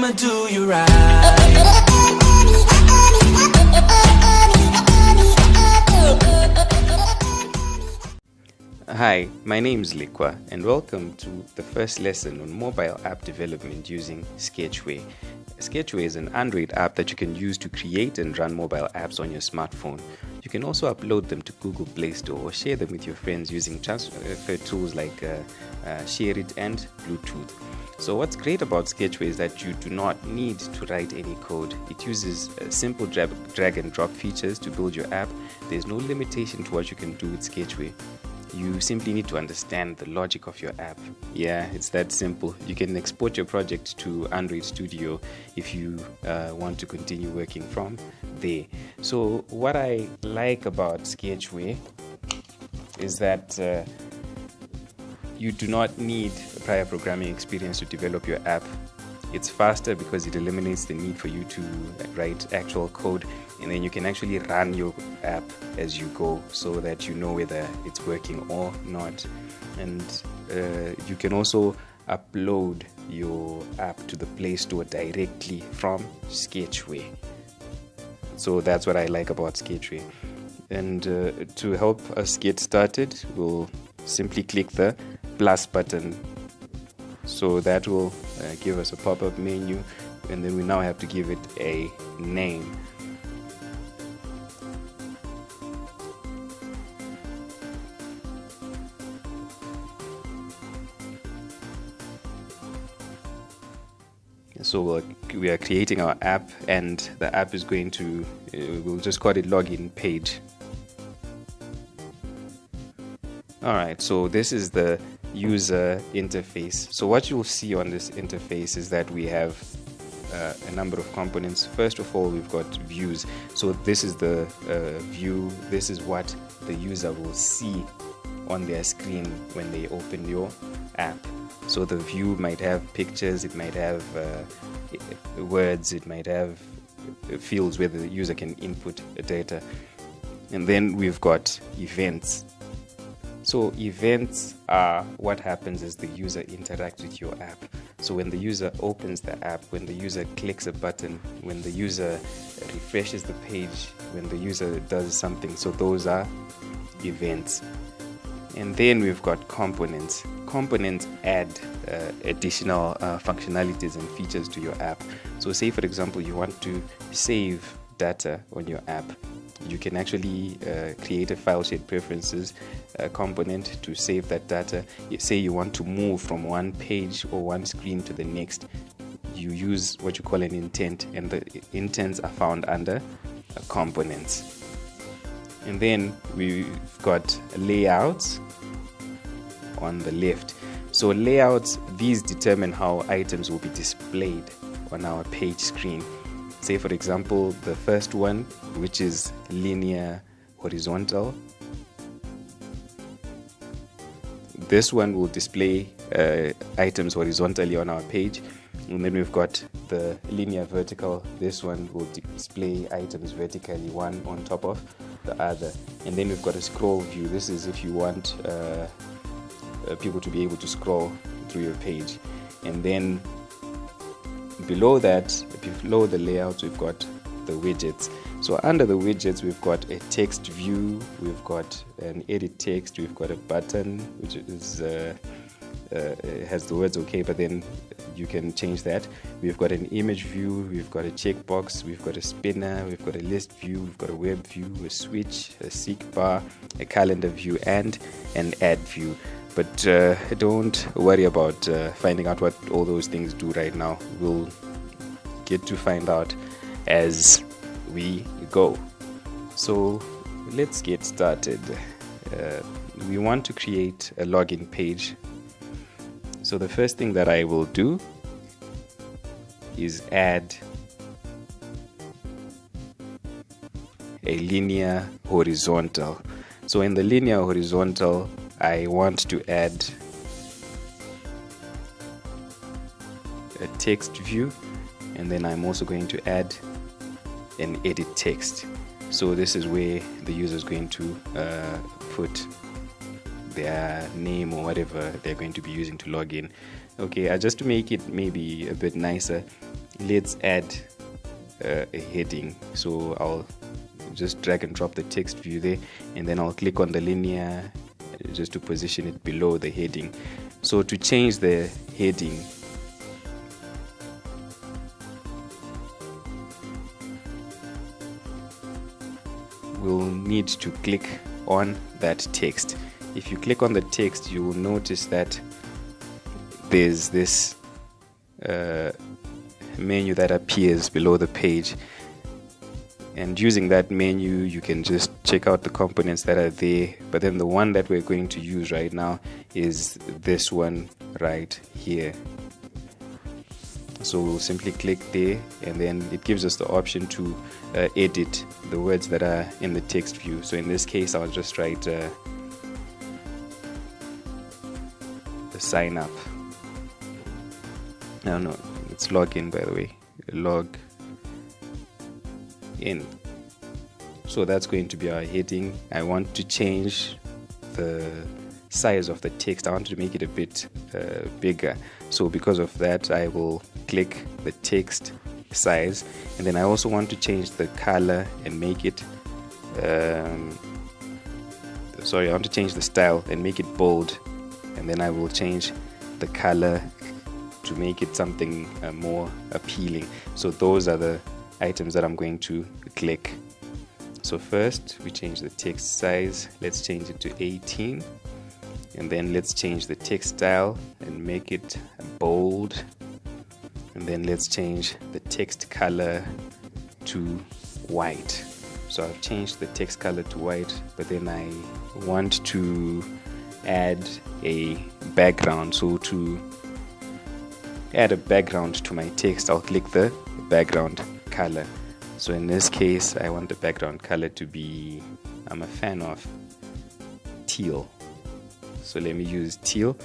I'ma do you right. Hi, my name is Likwa and welcome to the first lesson on mobile app development using Sketchware. Sketchware is an Android app that you can use to create and run mobile apps on your smartphone. You can also upload them to Google Play Store or share them with your friends using transfer tools like ShareIt and Bluetooth. So what's great about Sketchware is that you do not need to write any code. It uses simple drag and drop features to build your app. There's no limitation to what you can do with Sketchware. You simply need to understand the logic of your app. Yeah, it's that simple. You can export your project to Android Studio if you want to continue working from there. So what I like about Sketchware is that you do not need a prior programming experience to develop your app. It's faster because it eliminates the need for you to write actual code, and then you can actually run your app as you go so that you know whether it's working or not. And you can also upload your app to the Play Store directly from Sketchware. So that's what I like about Sketchware. And to help us get started, we'll simply click the plus button. So that will give us a pop-up menu, and then we now have to give it a name. So we are creating our app, and the app is going to, we'll just call it login page. Alright, so this is the user interface. So what you'll see on this interface is that we have a number of components. First of all, we've got views. So this is the view. This is what the user will see on their screen when they open your app. So the view might have pictures, it might have words, it might have fields where the user can input data. And then we've got events. So events are what happens as the user interacts with your app. So when the user opens the app, when the user clicks a button, when the user refreshes the page, when the user does something. So those are events. And then we've got components. Components add additional functionalities and features to your app. So say, for example, you want to save data on your app. You can actually create a file shared preferences component to save that data. Say you want to move from one page or one screen to the next. You use what you call an intent, and the intents are found under components. And then we've got layouts on the left. So layouts, these determine how items will be displayed on our page screen. Say, for example, the first one, which is linear horizontal. This one will display items horizontally on our page. And then we've got the linear vertical. This one will display items vertically, one on top of the other. And then we've got a scroll view. This is if you want people to be able to scroll through your page. And then below that, below the layouts, we've got the widgets. So under the widgets, we've got a text view, we've got an edit text, we've got a button which is has the words okay, but then you can change that. We've got an image view, we've got a checkbox, we've got a spinner, we've got a list view, we've got a web view, a switch, a seek bar, a calendar view, and an ad view. But don't worry about finding out what all those things do right now. We'll get to find out as we go. So let's get started. We want to create a login page. So the first thing that I will do is add a linear horizontal. So in the linear horizontal, I want to add a text view, and then I'm also going to add an edit text. So this is where the user is going to put their name or whatever they're going to be using to log in. Okay, just to make it maybe a bit nicer, let's add a heading. So I'll just drag and drop the text view there, and then I'll click on the linear just to position it below the heading. So to change the heading, we'll need to click on that text. If you click on the text, you will notice that there's this menu that appears below the page, and using that menu you can just check out the components that are there. But then the one that we're going to use right now is this one right here. So we'll simply click there, and then it gives us the option to edit the words that are in the text view. So in this case I'll just write the sign up. No, it's log in, by the way. Log in. So that's going to be our heading. I want to change the size of the text. I want to make it a bit bigger. So because of that, I will click the text size, and then I also want to change the color and make it I want to change the style and make it bold, and then I will change the color to make it something more appealing. So those are the items that I'm going to click. So first we change the text size. Let's change it to 18, and then let's change the text style and make it bold, and then let's change the text color to white. So I've changed the text color to white, but then I want to add a background. So to add a background to my text, I'll click the background color. So in this case I want the background color to be, I'm a fan of teal, so let me use teal.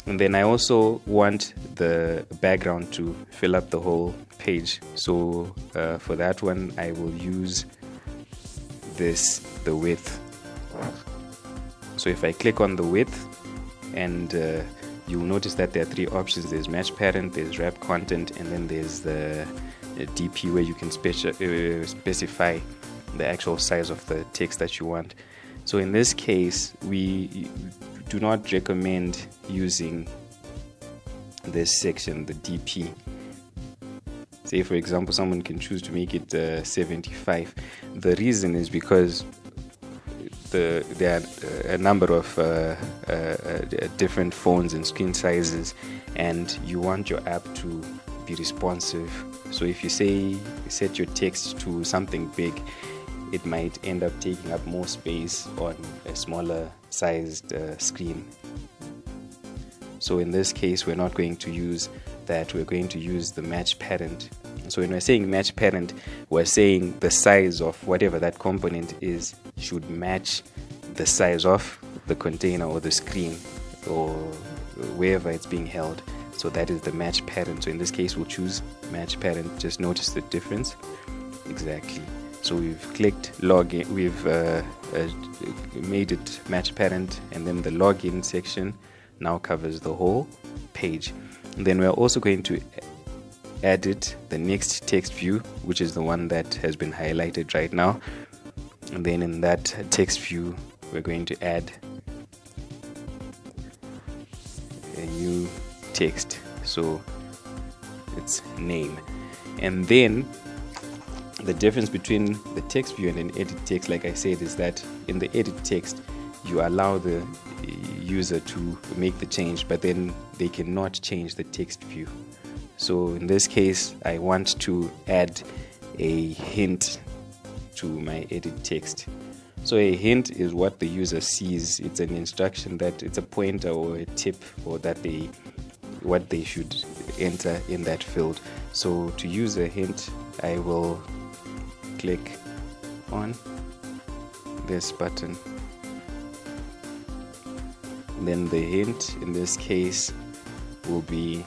And then I also want the background to fill up the whole page. So for that one I will use the width. So if I click on the width, and you'll notice that there are three options. There's match pattern, there's wrap content, and then there's the DP, where you can specify the actual size of the text that you want. So in this case we do not recommend using this section, the DP. Say for example someone can choose to make it 75. The reason is because there are a number of different phones and screen sizes, and you want your app to be responsive. So if you set your text to something big, it might end up taking up more space on a smaller sized screen. So in this case we're not going to use that, we're going to use the match parent. So when we're saying match parent, we're saying the size of whatever that component is should match the size of the container or the screen or wherever it's being held. So that is the match parent. So in this case we'll choose match parent. Just notice the difference. Exactly. So we've clicked login, we've made it match parent, and then the login section now covers the whole page. And then we're also going to edit the next text view, which is the one that has been highlighted right now. And then in that text view we're going to add a new text, so it's name. And then the difference between the text view and an edit text, like I said, is that in the edit text you allow the user to make the change, but then they cannot change the text view. So in this case I want to add a hint to my edit text. So a hint is what the user sees. It's an instruction, that it's a pointer or a tip, or that what they should enter in that field. So to use a hint, I will click on this button. Then the hint in this case will be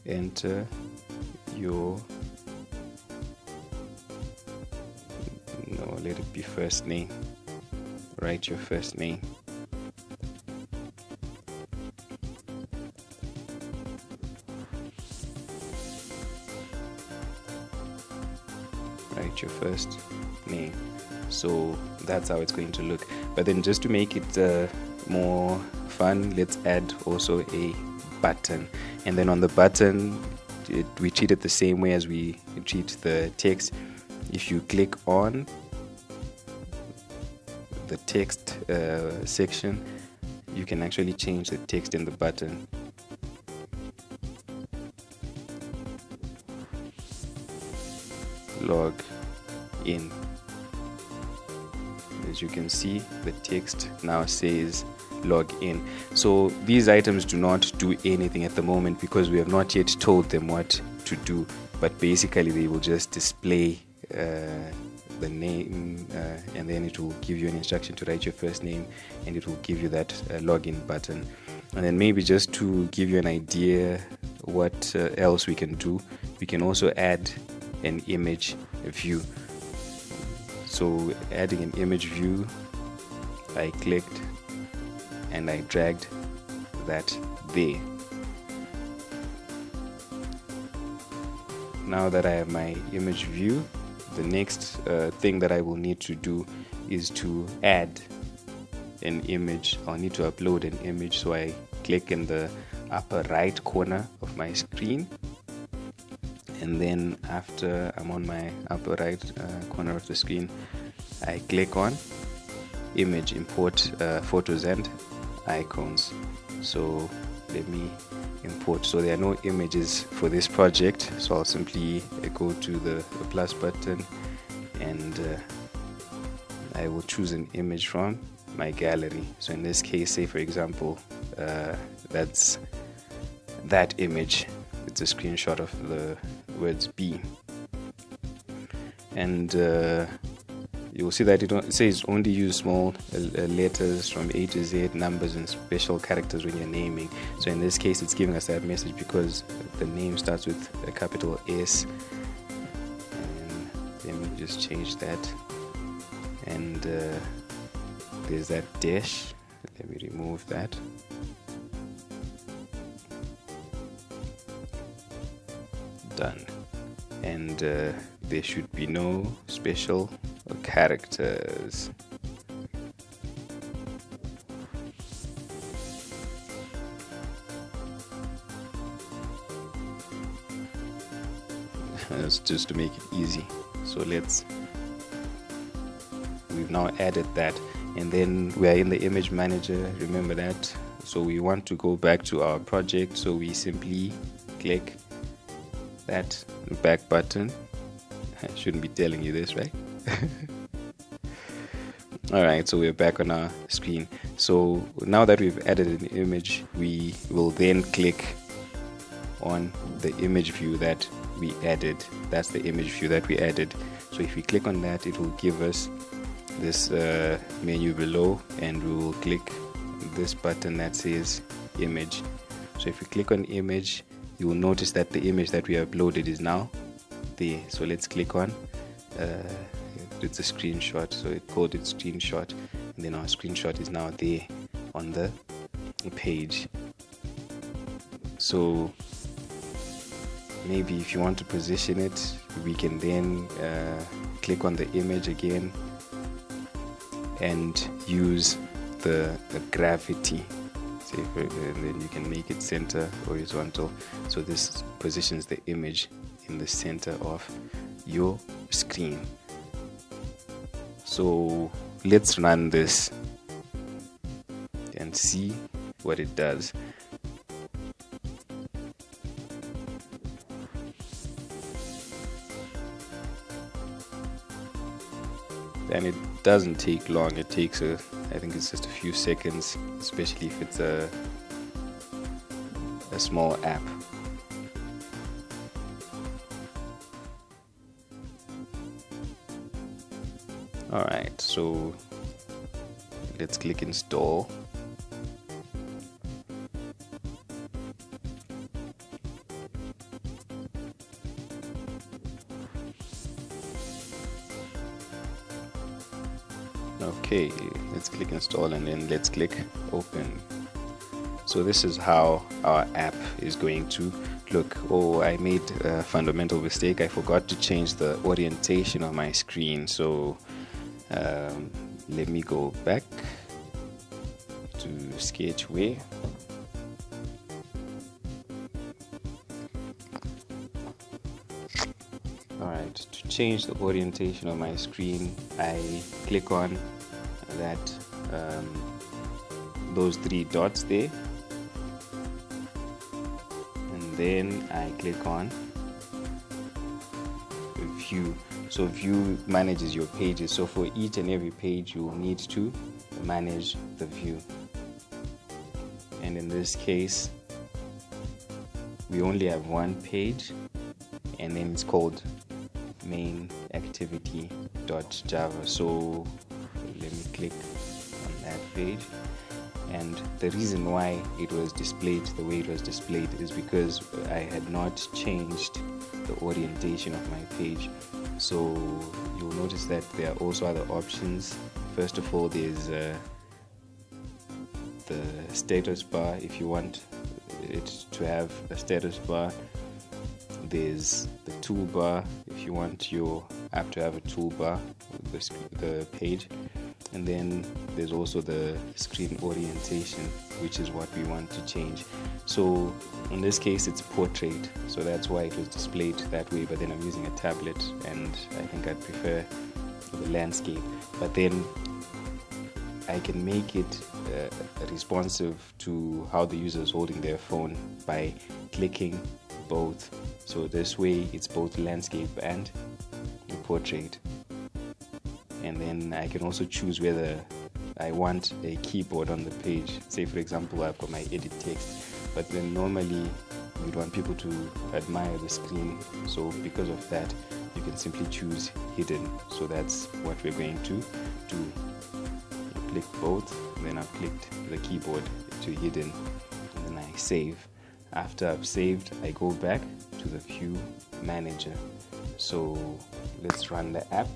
enter your, no, let it be first name. Write your first name. write your first name. So that's how it's going to look. But then just to make it more fun, let's add also a button. And then on the button, we treat it the same way as we treat the text. If you click on the text section, you can actually change the text in the button. Log in. As you can see, the text now says log in. So these items do not do anything at the moment because we have not yet told them what to do, but basically they will just display the name, and then it will give you an instruction to write your first name, and it will give you that login button. And then maybe just to give you an idea what else we can do, we can also add an image view. So adding an image view, I clicked and I dragged that there. Now that I have my image view, the next thing that I will need to do is to add an image. I'll need to upload an image, so I click in the upper right corner of my screen, and then after I'm on my upper right corner of the screen, I click on image, import photos and icons. So let me import. So there are no images for this project, so I'll simply go to the plus button, and I will choose an image from my gallery. So in this case, say for example, that's that image. It's a screenshot of the words B, and you'll see that it says only use small letters from A to Z, numbers and special characters when you're naming. So in this case, it's giving us that message because the name starts with a capital S. And let me just change that. And there's that dash. Let me remove that. Done. And there should be no special characters. That's just to make it easy. So we've now added that, and then we are in the image manager, remember that. So we want to go back to our project, so we simply click that back button. I shouldn't be telling you this, right? Alright, so we're back on our screen. So now that we've added an image, we will then click on the image view that we added. That's the image view that we added. So if we click on that, it will give us this menu below, and we will click this button that says image. So if we click on image, you will notice that the image that we uploaded is now there. So let's click on it's a screenshot, so it called it screenshot, and then our screenshot is now there on the page. So maybe if you want to position it, we can then click on the image again and use the gravity, and then you can make it center horizontal, so this positions the image in the center of your screen. So let's run this and see what it does. And it doesn't take long. It takes I think it's just a few seconds, especially if it's a small app. Alright, so let's click install. Okay, let's click install, and then let's click open. So this is how our app is going to look. Oh, I made a fundamental mistake. I forgot to change the orientation of my screen. So let me go back to Sketchware. Alright, to change the orientation of my screen, I click on that those three dots there, and then I click on view. So view manages your pages, so for each and every page you will need to manage the view, and in this case we only have one page, and then it's called main activity.java. so let me click on that page, and the reason why it was displayed the way it was displayed is because I had not changed the orientation of my page. So you'll notice that there are also other options. First of all, there's the status bar if you want it to have a status bar. There's the toolbar if you want your app to have a toolbar, the page, and then there's also the screen orientation, which is what we want to change. So in this case it's portrait, so that's why it was displayed that way, but then I'm using a tablet and I think I'd prefer the landscape. But then I can make it responsive to how the user is holding their phone by clicking both. So this way it's both landscape and portrait. And then I can also choose whether I want a keyboard on the page. Say for example I've got my edit text, but then normally you'd want people to admire the screen, so because of that you can simply choose hidden. So that's what we're going to do. Click both, then I've clicked the keyboard to hidden, and then I save. After I've saved, I go back to the view manager. So let's run the app.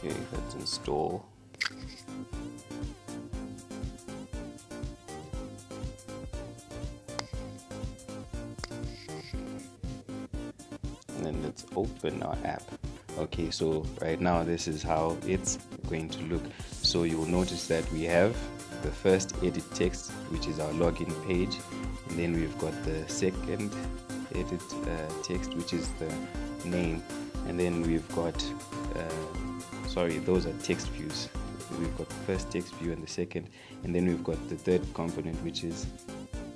Okay, let's install. And then let's open our app. Okay, so right now this is how it's going to look. So you will notice that we have the first edit text, which is our login page, and then we've got the second edit text, which is the name, and then we've got sorry, those are text views. We've got the first text view and the second, and then we've got the third component, which is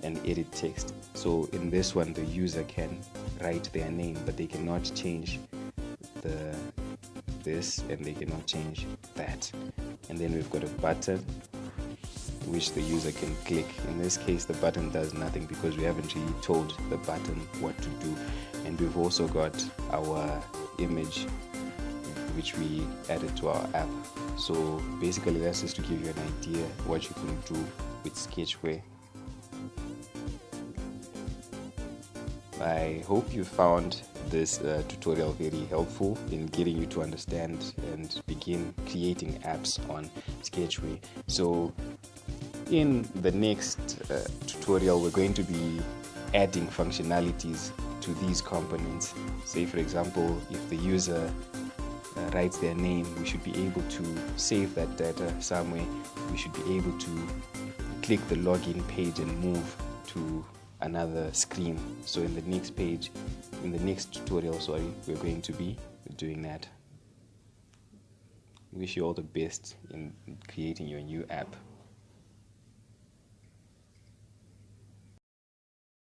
an edit text. So in this one the user can write their name, but they cannot change this, and they cannot change that. And then we've got a button which the user can click. In this case the button does nothing because we haven't really told the button what to do. And we've also got our image which we added to our app. So basically that's just to give you an idea what you can do with Sketchware. I hope you found this tutorial very helpful in getting you to understand and begin creating apps on Sketchware. So in the next tutorial we're going to be adding functionalities to these components. Say for example, if the user writes their name, we should be able to save that data somewhere. We should be able to click the login page and move to another screen. So in the next page, in the next tutorial, sorry, we're going to be doing that. Wish you all the best in creating your new app.